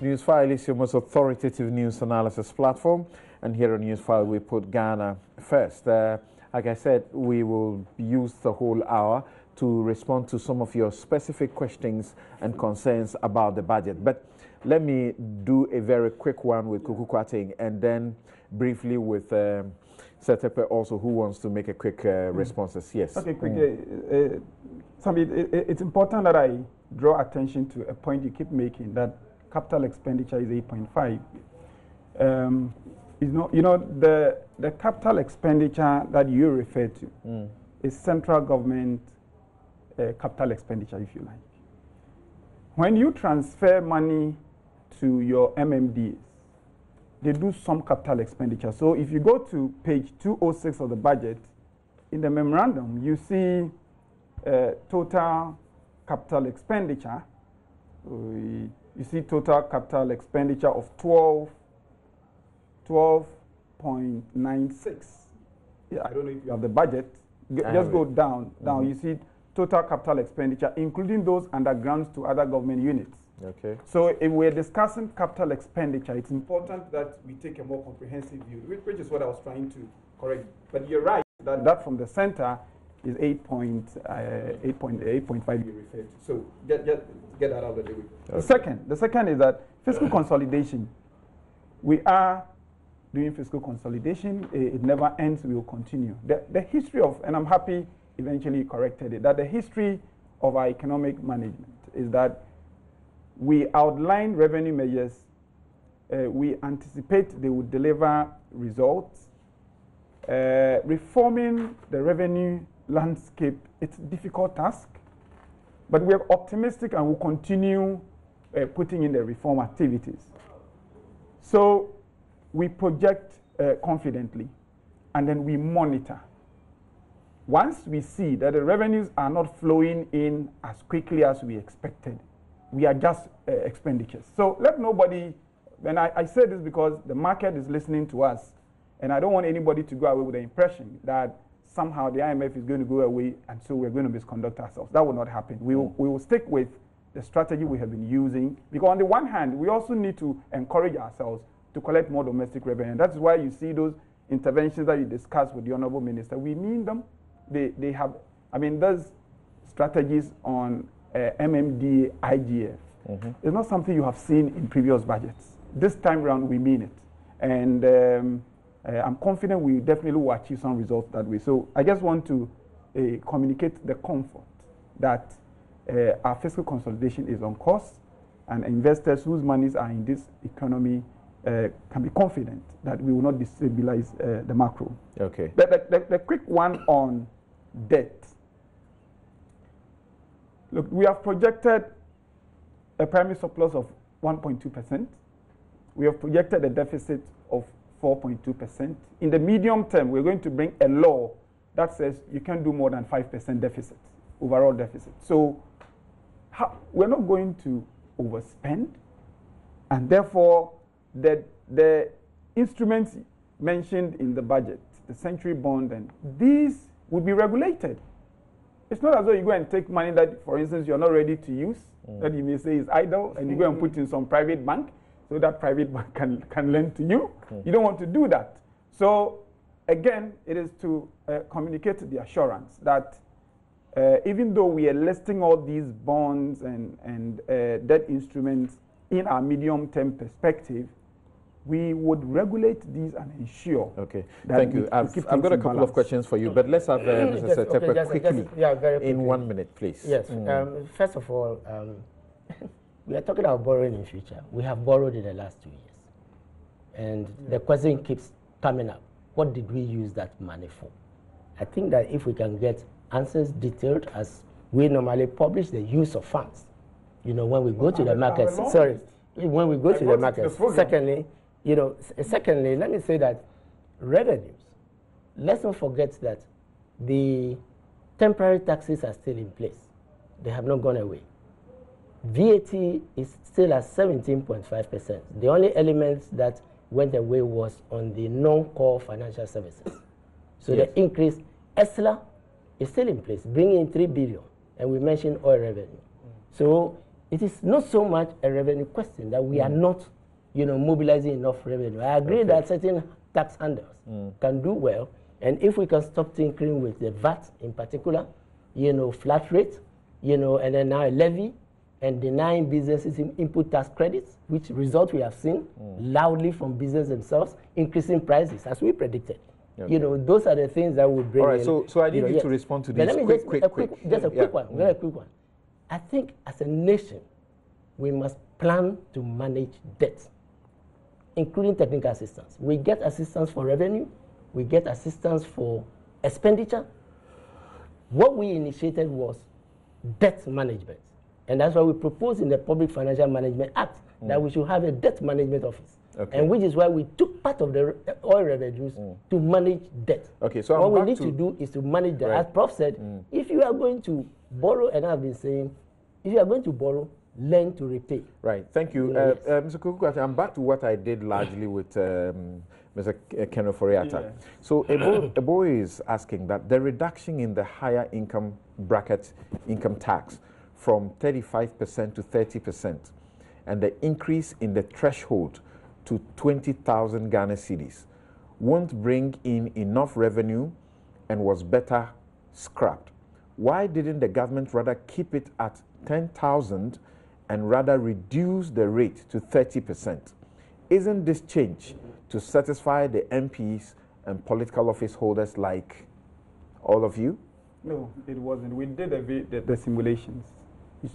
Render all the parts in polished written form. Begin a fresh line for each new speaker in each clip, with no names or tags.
Newsfile is your most authoritative news analysis platform, and here on Newsfile we put Ghana first. Like I said, we will use the whole hour to respond to some of your specific questions and concerns about the budget. But let me do a very quick one with Kuku Kwating, and then briefly with Setepe also, who wants to make a quick responses. Yes. Okay, quick.
It's important that I draw attention to a point you keep making, that capital expenditure is 8.5. The capital expenditure that you refer to is central government capital expenditure, if you like. When you transfer money to your MMDs, they do some capital expenditure. So if you go to page 206 of the budget, in the memorandum, you see total capital expenditure. You see total capital expenditure of 12.96. Yeah, I don't know if you have the budget. Just go down. You see total capital expenditure, including those undergrounds to other government units.
Okay.
So if we're discussing capital expenditure, it's important that we take a more comprehensive view, which is what I was trying to correct. But you're right that from the center is 8.5 you referred to. So just get that out of the way. Okay. The second is that fiscal consolidation. We are doing fiscal consolidation. It never ends. We will continue. The history of, and I'm happy eventually you corrected it, that the history of our economic management is that we outline revenue measures. We anticipate they will deliver results. Reforming the revenue landscape, it's a difficult task, but we are optimistic and will continue putting in the reform activities. So we project confidently, and then we monitor. Once we see that the revenues are not flowing in as quickly as we expected, we adjust expenditures. So let nobody, and I say this because the market is listening to us, and I don't want anybody to go away with the impression that somehow the IMF is going to go away and so we're going to misconduct ourselves. That will not happen. We will stick with the strategy we have been using, because on the one hand, we also need to encourage ourselves to collect more domestic revenue. And that's why you see those interventions that you discussed with the Honorable Minister. We mean them. They have, those strategies on MMD, IGF. It's not something you have seen in previous budgets. This time around, we mean it. And I'm confident we definitely will achieve some results that way. So I just want to communicate the comfort that our fiscal consolidation is on course, and investors whose monies are in this economy can be confident that we will not destabilize the macro.
Okay.
The quick one on debt. Look, we have projected a primary surplus of 1.2%. We have projected a deficit of 4.2%. In the medium term, we're going to bring a law that says you can't do more than 5% deficit, overall deficit. So we're not going to overspend, and therefore the instruments mentioned in the budget, the century bond, and these would be regulated. It's not as though you go and take money that, for instance, you're not ready to use, that you may say is idle, and you go and put in some private bank, so that private bank can lend to you. You don't want to do that. So again, it is to communicate the assurance that even though we are listing all these bonds and debt instruments in our medium-term perspective, we would regulate these and ensure.
Okay, thank you. I've got a couple of questions for you, but let's have Mr. Setepe quickly, very quickly, in 1 minute, please.
Yes. First of all, we are talking about borrowing in future. We have borrowed in the last 2 years, and the question keeps coming up: what did we use that money for? I think that if we can get answers detailed, as we normally publish the use of funds, when we go to the markets. Sorry, when we go to the markets. Secondly, let me say that revenues. Let's not forget that the temporary taxes are still in place. They have not gone away. VAT is still at 17.5%. The only element that went away was on the non-core financial services. So the increase, ESLA is still in place, bringing in 3 billion, and we mentioned oil revenue. So it is not so much a revenue question that we are not, mobilizing enough revenue. I agree that certain tax handlers can do well, and if we can stop tinkering with the VAT in particular, flat rate, and then now a levy, and denying businesses input tax credits, which result we have seen loudly from business themselves, increasing prices as we predicted. Okay. Those are the things that would bring.
All right, so I need you to respond to this.
Just a quick one. Very quick one. I think as a nation, we must plan to manage debt, including technical assistance. We get assistance for revenue, we get assistance for expenditure. What we initiated was debt management. And that's why we proposed in the Public Financial Management Act that we should have a debt management office. Okay. And which is why we took part of the oil revenues to manage debt. Okay, so what we need to do is to manage debt. Right. As Prof said, if you are going to borrow, and I've been saying, if you are going to borrow, learn to repay. Right, thank you. Mr. Kuku, I'm back to what I did largely with Mr. Ofori-Atta. Yeah. So Ebo is asking that the reduction in the higher income bracket income tax from 35% to 30%, and the increase in the threshold to 20,000 Ghana cedis won't bring in enough revenue and was better scrapped. Why didn't the government rather keep it at 10,000 and rather reduce the rate to 30%? Isn't this change to satisfy the MPs and political office holders like all of you?
No, it wasn't. We did the simulations.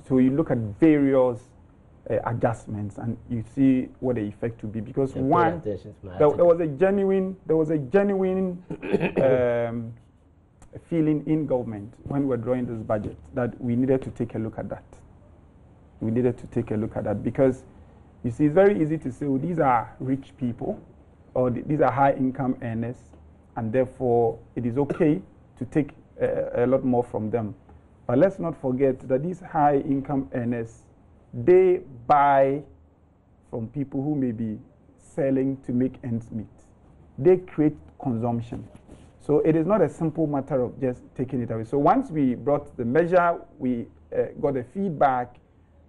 So you look at various adjustments and you see what the effect will be, because one, there was a genuine feeling in government when we were drawing this budget that we needed to take a look at that. We needed to take a look at that because you see, it's very easy to say, well, these are rich people or these are high income earners, and therefore it is okay to take a lot more from them. But let's not forget that these high income earners, they buy from people who may be selling to make ends meet. They create consumption. So it is not a simple matter of just taking it away. So once we brought the measure, we got the feedback,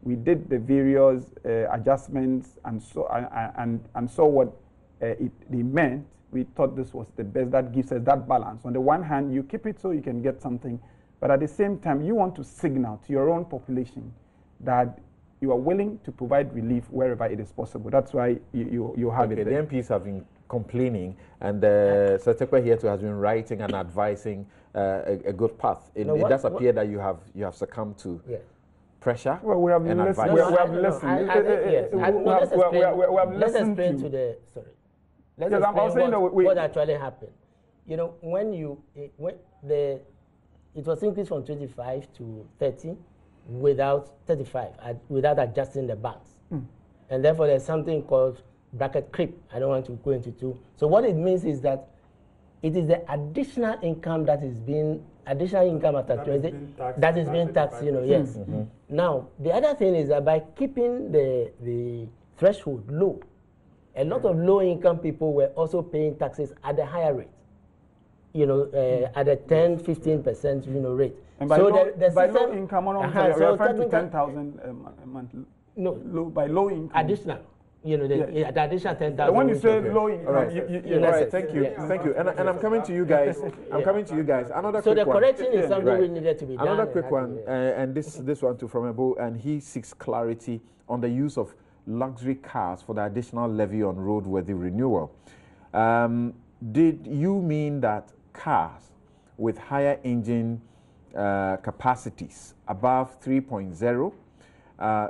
we did the various adjustments and saw what they meant. We thought this was the best. That gives us that balance. On the one hand, you keep it so you can get something, but at the same time, you want to signal to your own population that you are willing to provide relief wherever it is possible. That's why you have it.
The MPs have been complaining, and Satekwe here too has been writing and advising a good path. It does appear that you have succumbed to pressure.
Well, we have
and
listened. We have listened.
Let's explain to the Let's explain what actually happened. When it was increased from 25 to 30 without 35, without adjusting the bands. And therefore there's something called bracket creep. I don't want to go into two. So what it means is that it is the additional income that is being, additional income after 20, that is being taxed, yes. Now, the other thing is that by keeping the threshold low, a lot of low-income people were also paying taxes at a higher rate, at a 10, 15% rate.
And by low income, we are referring to 10,000 a month.
No,
by low income.
Additional. The additional 10,000.
When you say low income,
all right, thank you. And I'm coming to you guys. Another quick one.
So the correction is something we needed to be done.
Another quick one, and this one too from Ebo, and he seeks clarity on the use of luxury cars for the additional levy on roadworthy renewal. Did you mean that cars with higher engine capacities above 3.0,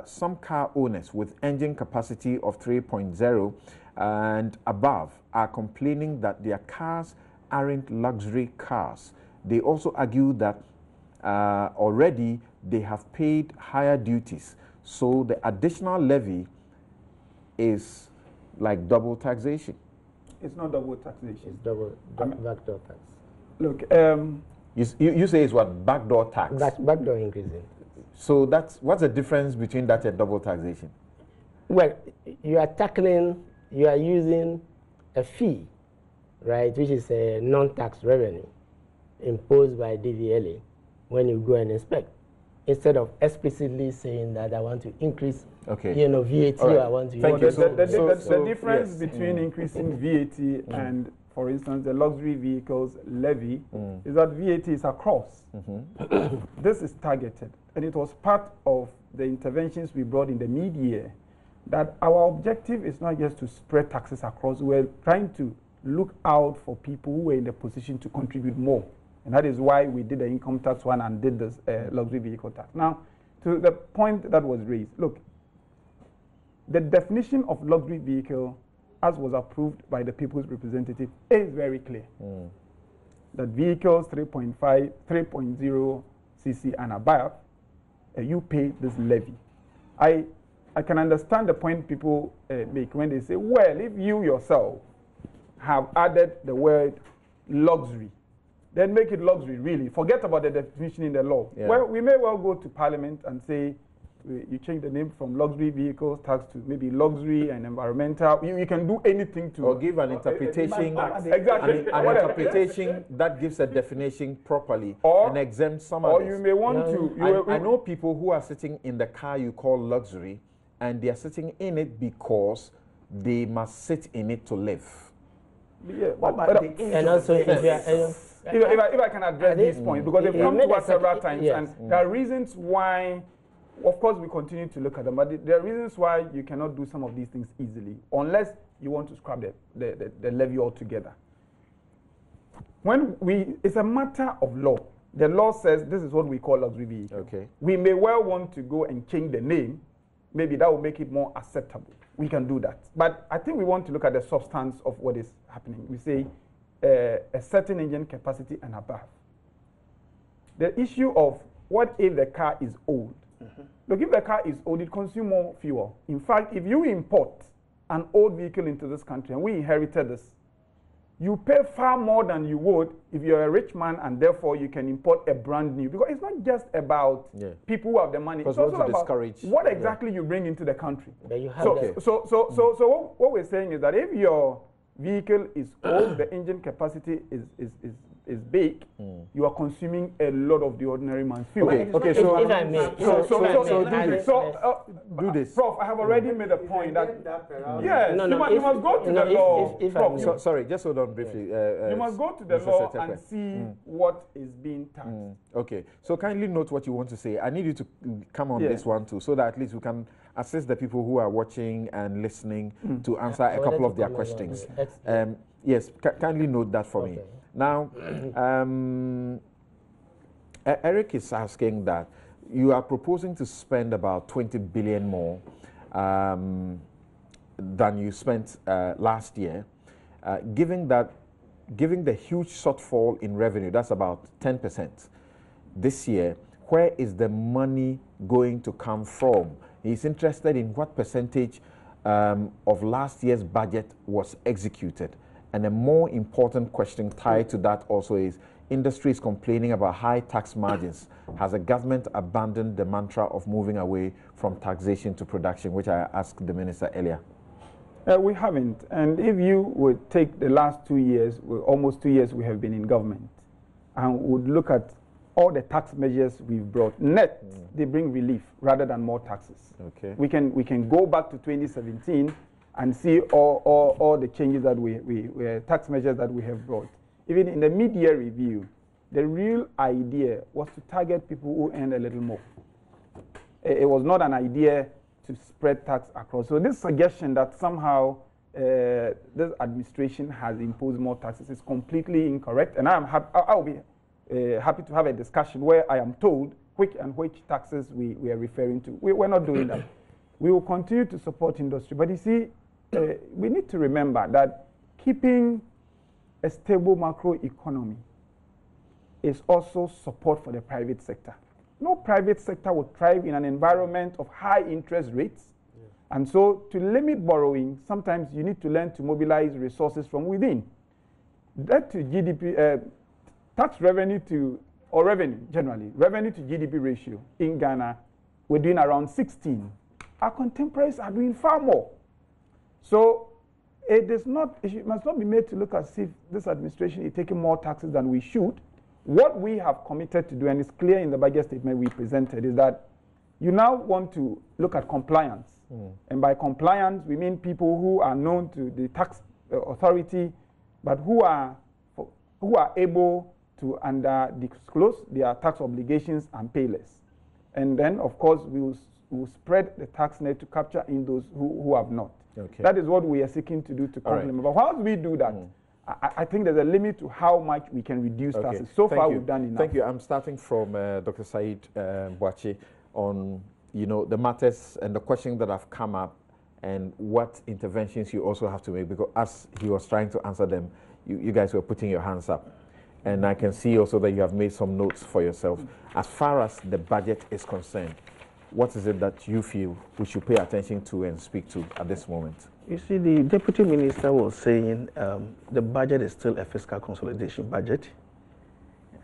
some car owners with engine capacity of 3.0 and above are complaining that their cars aren't luxury cars? They also argue that already they have paid higher duties, so the additional levy is like double taxation.
It's not double taxation.
It's double backdoor tax.
Look,
you say it's what? Backdoor tax?
Backdoor increasing.
So what's the difference between that and double taxation?
Well, you are using a fee, right, which is a non-tax revenue imposed by DVLA when you go and inspect. instead of explicitly saying that I want to increase, VAT,
right.
or I want to
Thank
increase.
The difference between increasing VAT and, for instance, the luxury vehicles levy is that VAT is across. This is targeted, and it was part of the interventions we brought in the mid-year, that our objective is not just to spread taxes across. We're trying to look out for people who are in the position to contribute more. And that is why we did the income tax one and did this luxury vehicle tax. Now, to the point that was raised, look, the definition of luxury vehicle, as was approved by the people's representative, is very clear. That vehicles 3.0 cc and above, you pay this levy. I can understand the point people make when they say, well, if you yourself have added the word luxury, then make it luxury, really. Forget about the definition in the law.
Yeah.
Well, we may well go to Parliament and say, you change the name from luxury vehicles tax to maybe luxury and environmental. You can do anything to...
Or give an interpretation,
exactly.
an interpretation that gives a definition properly and exempt some
Or
others.
you may want to...
I know people who are sitting in the car you call luxury, and they are sitting in it because they must sit in it to live.
Yeah,
and also,
if I can address these points, because they've come to us several times, and there are reasons why, of course, we continue to look at them, but there are reasons why you cannot do some of these things easily, unless you want to scrap the levy altogether. It's a matter of law. The law says this is what we call luxury vehicle.
Okay.
We may well want to go and change the name. Maybe that will make it more acceptable. We can do that. But I think we want to look at the substance of what is happening. We say a certain engine capacity and above. The issue of what if the car is old? Look, if the car is old, it consumes more fuel. In fact, if you import an old vehicle into this country, and we inherited this, you pay far more than you would if you're a rich man and therefore you can import a brand new. Because it's not just about people who have the money. It's also about what exactly you bring into the country. So what we're saying is that if your vehicle is old, the engine capacity is big, you are consuming a lot of the ordinary man's fuel.
Okay,
so if I may,
do this.
Prof, I have already made a point that yes, you must go to the law.
Sorry, just hold on briefly.
You must go to the law and see what is being taxed.
Okay, so kindly note what you want to say. I need you to come on this one too, so that at least we can assist the people who are watching and listening to answer a couple of their questions. Yes, kindly note that for me. Now, Eric is asking that you are proposing to spend about 20 billion more than you spent last year, given the huge shortfall in revenue, that's about 10% this year. Where is the money going to come from? He's interested in what percentage of last year's budget was executed. And a more important question tied to that also is, industry is complaining about high tax margins. Has the government abandoned the mantra of moving away from taxation to production, which I asked the minister earlier?
We haven't. And if you would take the last 2 years, almost 2 years we have been in government, and would look at all the tax measures we've brought, net, they bring relief rather than more taxes.
Okay.
We can go back to 2017 and see all the changes that we tax measures that we have brought. Even in the mid-year review, the real idea was to target people who earn a little more. It was not an idea to spread tax across. So this suggestion that somehow this administration has imposed more taxes is completely incorrect. And I'll be happy to have a discussion where I am told which taxes we are referring to. We're not doing that. We will continue to support industry. But you see, we need to remember that keeping a stable macroeconomy is also support for the private sector. No private sector would thrive in an environment of high interest rates. And so to limit borrowing, sometimes you need to learn to mobilize resources from within. That to GDP, tax revenue to, or revenue generally, revenue to GDP ratio in Ghana, we're doing around 16. Our contemporaries are doing far more. So it must not be made to look as if this administration is taking more taxes than we should, What we have committed to do, and it's clear in the budget statement we presented, is that you now want to look at compliance. And by compliance, we mean people who are known to the tax authority, but who are able to disclose their tax obligations and pay less. And then, of course, we will spread the tax net to capture in those who have not.
Okay.
That is what we are seeking to do to complement. Right. But how do we do that? I think there's a limit to how much we can reduce taxes. So far, we've done enough.
Thank you. I'm starting from Dr. Said Boakye on the matters and the questions that have come up and what interventions you also have to make, because as he was trying to answer them, you guys were putting your hands up. And I can see also that you have made some notes for yourself. As far as the budget is concerned, what is it that you feel we should pay attention to and speak to at this moment?
You see, the Deputy Minister was saying the budget is still a fiscal consolidation budget.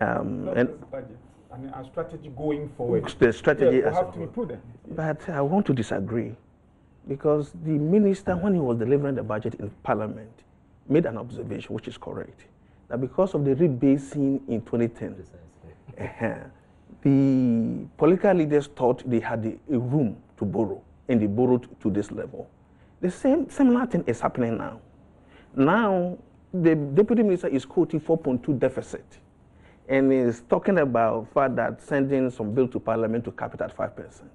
And budget. And our strategy going forward.
The strategy
will have to be prudent.
But I want to disagree, because the minister, when he was delivering the budget in Parliament, made an observation, which is correct, that because of the rebasing in 2010, the political leaders thought they had a room to borrow, and they borrowed to this level. The similar thing is happening now. Now, the Deputy Minister is quoting 4.2 deficit, and is talking about the fact that sending some bill to Parliament to cap it at 5%.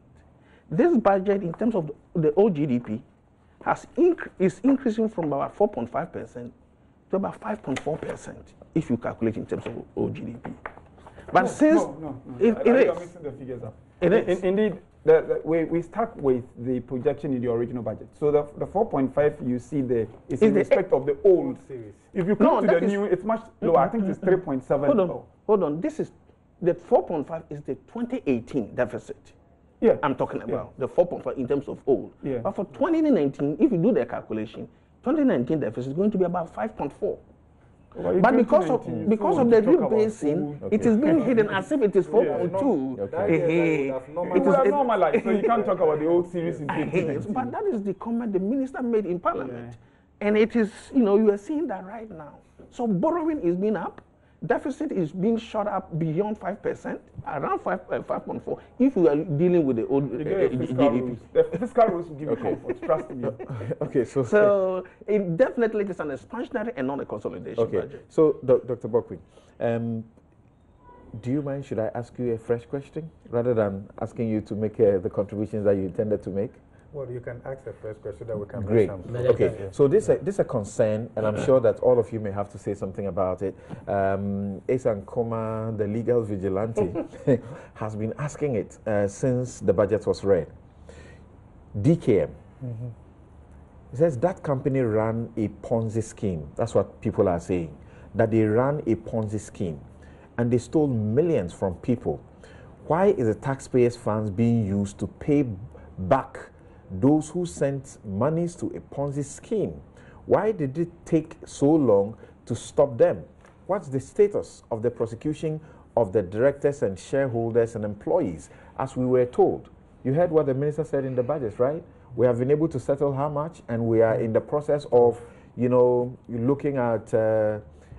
This budget, in terms of the old GDP, is increasing from about 4.5% to about 5.4% if you calculate in terms of old GDP. But
you're mixing the figures up. Indeed, we start with the projection in the original budget. So the 4.5 you see there is in respect of the old series. If you come to the new, it's much lower. I think it's 3.7.
Hold on. This is the 4.5 is the 2018 deficit.
Yeah,
I'm talking about the 4.5 in terms of old.
Yeah.
But for 2019, if you do the calculation, 2019 deficit is going to be about 5.4. But because of the rebasing, it is being hidden as if it is 4.2.
It is normalized, so you can't talk about the old series in 2019.
But that is the comment the minister made in Parliament. And it is, you are seeing that right now. So borrowing is being up. Deficit is being shot up beyond 5%, around 5.4, if we are dealing with the old GDP.
The fiscal rules will give you comfort, trust me.
Okay,
so it definitely is an expansionary and not a consolidation budget.
So, Dr. Boakye, do you mind, should I ask you a fresh question rather than asking you to make the contributions that you intended to make?
Well, you can ask the first question that we can
Great.
Okay.
So this is a concern, and I'm sure that all of you may have to say something about it. Esan Koma, the legal vigilante, has been asking it since the budget was read. DKM. It says that company ran a Ponzi scheme. That's what people are saying. That they ran a Ponzi scheme, and they stole millions from people. Why is the taxpayers' funds being used to pay back those who sent monies to a Ponzi scheme? Why did it take so long to stop them? What's the status of the prosecution of the directors and shareholders and employees, as we were told? You heard what the minister said in the budget, right? We have been able to settle how much, and we are in the process of, looking at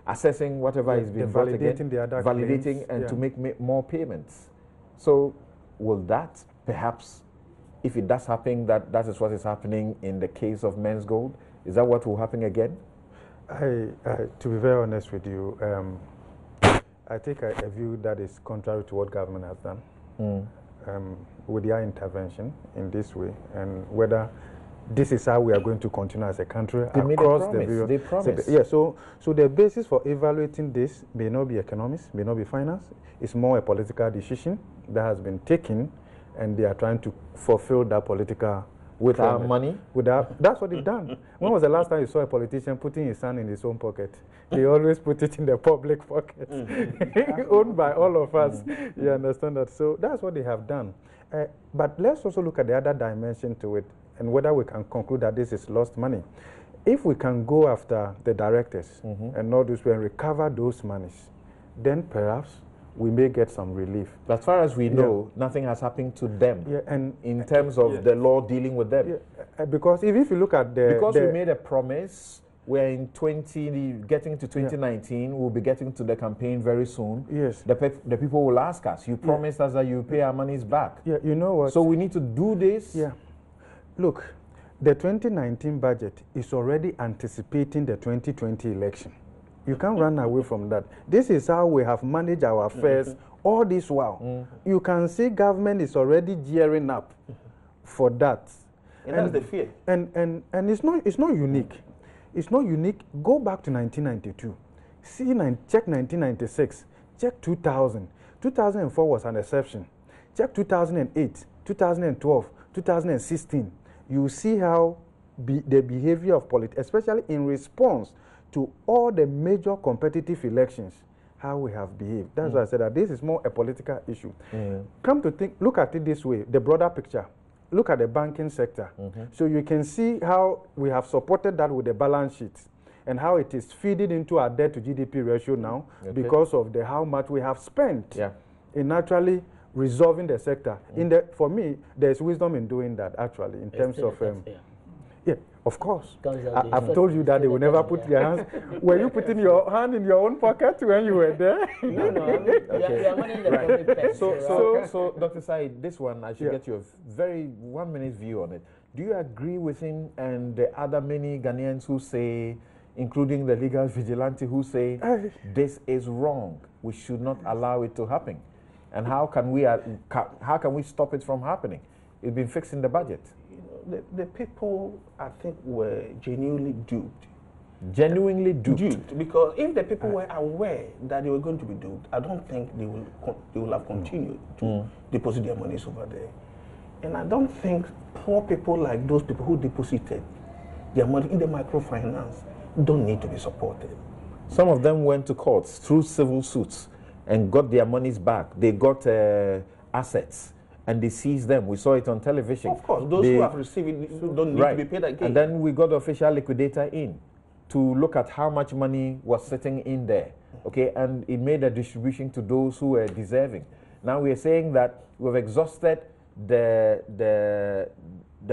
assessing whatever is being brought again, validating and to make more payments. So will that perhaps, if it does happen, that is what is happening in the case of Men's Gold? Is that what will happen again?
To be very honest with you, I take a view that is contrary to what government has done with their intervention in this way, and whether this is how we are going to continue as a country across the various.
They promised.
So the basis for evaluating this may not be economics, may not be finance. It's more a political decision that has been taken, and they are trying to fulfill that political.
With our money?
That's what they've done. When was the last time you saw a politician putting his hand in his own pocket? They always put it in the public pocket, owned by all of us. You understand that? So that's what they have done. But let's also look at the other dimension to it, and whether we can conclude that this is lost money. If we can go after the directors and not those and recover those monies, then perhaps we may get some relief.
But as far as we know, nothing has happened to them
and
in terms of the law dealing with them.
Because if you look at
because we made a promise We're in getting to 2019. We'll be getting to the campaign very soon.
Yes.
The people will ask us, you promised us that you pay our monies back.
Yeah, you know what?
So we need to do this.
Yeah. Look, the 2019 budget is already anticipating the 2020 election. You can't run away from that. This is how we have managed our affairs all this while. You can see government is already gearing up for that.
And that's the fear.
And it's not unique. It's not unique. Go back to 1992. Check 1996. Check 2000. 2004 was an exception. Check 2008, 2012, 2016. You see how the behavior of politics, especially in response to all the major competitive elections, how we have behaved. That's why I said that this is more a political issue. Come to think, look at it this way, the broader picture. Look at the banking sector. So you can see how we have supported that with the balance sheet and how it is feeding into our debt to GDP ratio now because of how much we have spent in actually resolving the sector. For me, there's wisdom in doing that actually in terms of yeah, of course. I've told you that they will never put their hands. Were you putting your hand in your own pocket when you were there?
Right. So, Dr. Said, this one, I should get your very 1 minute view on it. Do you agree with him and the other many Ghanaians who say, including the legal vigilante, who say this is wrong? We should not allow it to happen. And how can we stop it from happening? It's been fixed in the budget.
The people, I think, were genuinely duped.
Genuinely duped?
Because if the people were aware that they were going to be duped, I don't think they will have continued to deposit their monies over there. And I don't think poor people like those people who deposited their money in the microfinance don't need to be supported.
Some of them went to courts through civil suits and got their monies back. They got assets. And they seized them. We saw it on television.
Of course, those who have received it don't need to be paid again.
And then we got the official liquidator in to look at how much money was sitting in there. Okay, and it made a distribution to those who were deserving. Now we are saying that we've exhausted the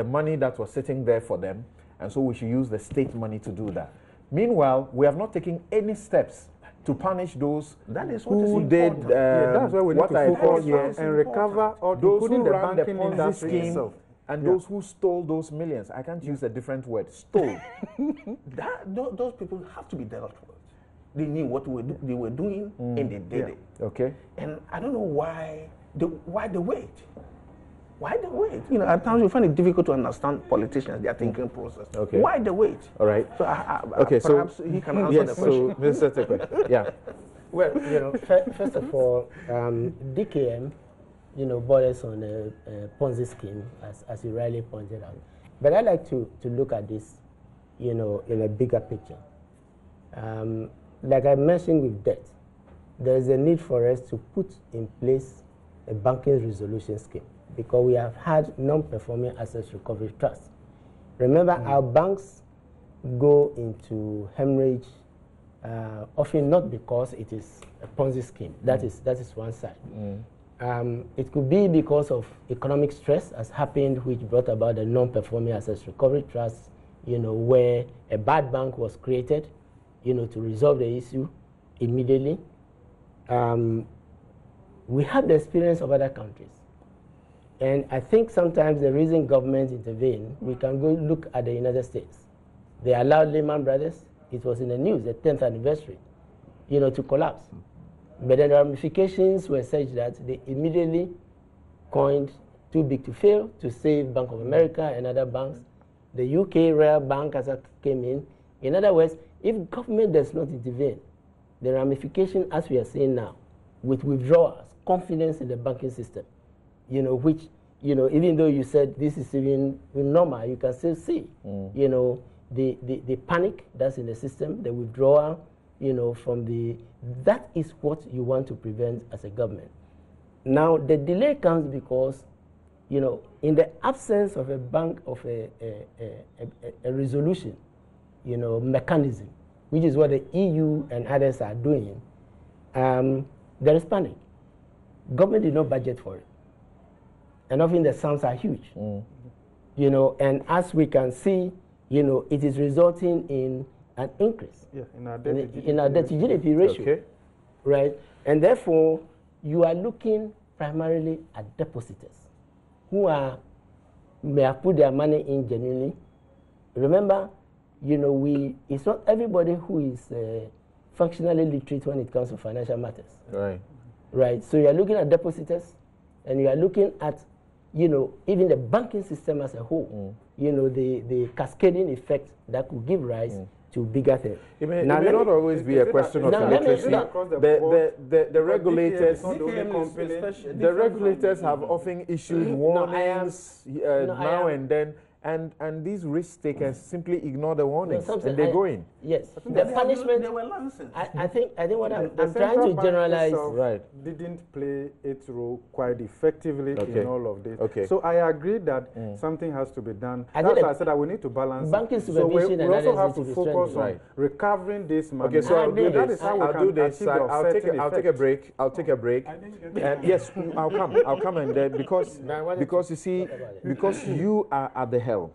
money that was sitting there for them, and so we should use the state money to do that. Meanwhile, we have not taken any steps to punish those who did
that's why we need to focus and recover or
those who
the
ran the
banking
Ponzi
industry
scheme
itself.
and those who stole those millions. I can't use a different word. Stole.
Those people have to be dealt with. They knew what they were doing and they did it.
Okay.
And I don't know why the wait. Why the wait? You know, at times you find it difficult to understand politicians, their thinking process. Okay. Why the wait?
All right.
So perhaps he can answer the question.
Mr. Tekwe, yeah.
Well, you know, first of all, DKM, you know, borders on a Ponzi scheme, as you rightly pointed out. But I like to look at this, you know, in a bigger picture. Like I mentioned with debt, there is a need for us to put in place a banking resolution scheme, because we have had non-performing assets recovery trusts. Remember, our banks go into hemorrhage often not because it is a Ponzi scheme. That is one side. It could be because of economic stress has happened, which brought about the non-performing assets recovery trust, you know, where a bad bank was created, you know, to resolve the issue immediately. We have the experience of other countries. And I think sometimes the reason governments intervene, we can go look at the United States. They allowed Lehman Brothers, it was in the news, the 10th anniversary, you know, to collapse. But then the ramifications were such that they immediately coined too big to fail to save Bank of America and other banks. The UK Royal Bank as came in. In other words, if government does not intervene, the ramification, as we are seeing now, with withdrawals, confidence in the banking system, you know, which, you know, even though you said this is even normal, you can still see, you know, the panic that's in the system, the withdrawal, you know, from that is what you want to prevent as a government. Now, the delay comes because, you know, in the absence of a bank of a resolution, you know, mechanism, which is what the EU and others are doing, there is panic. Government did not budget for it. And often the sums are huge. You know, and as we can see, you know, it is resulting in an increase
in our debt
to GDP ratio.
Okay.
Right? And therefore, you are looking primarily at depositors who may have put their money in genuinely. Remember, it's not everybody who is functionally literate when it comes to financial matters.
Right.
Right. So you are looking at depositors, and you are looking at, even the banking system as a whole. The cascading effect that could give rise to bigger things.
It may not always be a question of illiteracy. The regulators have often issued warnings now and then. And these risk takers simply ignore the warnings and they go in.
Yes, the punishment.
They were licensed.
I think what I'm trying to generalize.
Right. Didn't play its role quite effectively in all of this.
Okay.
So I agree that something has to be done.
I
That's why I said that we need to balance.
Banking
so
supervision
we also have to focus on recovering this money.
Okay, so I'll do this. I'll take a break. Yes, I'll come and then because you see, because you are at the helm.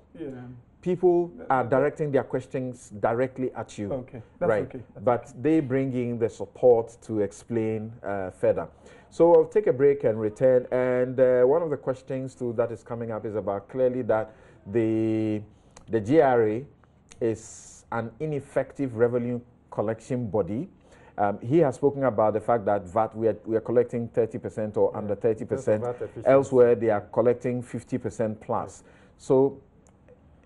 People are directing their questions directly at you.
Okay.
Right. But they bring in the support to explain further. So I'll take a break and return. And one of the questions that is coming up is about clearly that the GRA is an ineffective revenue collection body. He has spoken about the fact that VAT, we are collecting 30% or under 30%. Elsewhere, they are collecting 50% plus. So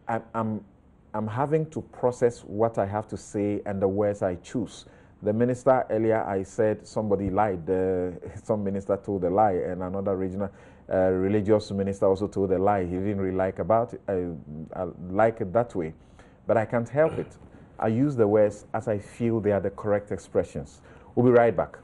I'm having to process what I have to say and the words I choose. The minister earlier, I said somebody lied. Some minister told a lie, and another regional religious minister also told a lie. He didn't really like it that way, but I can't help it. I use the words as I feel they are the correct expressions. We'll be right back.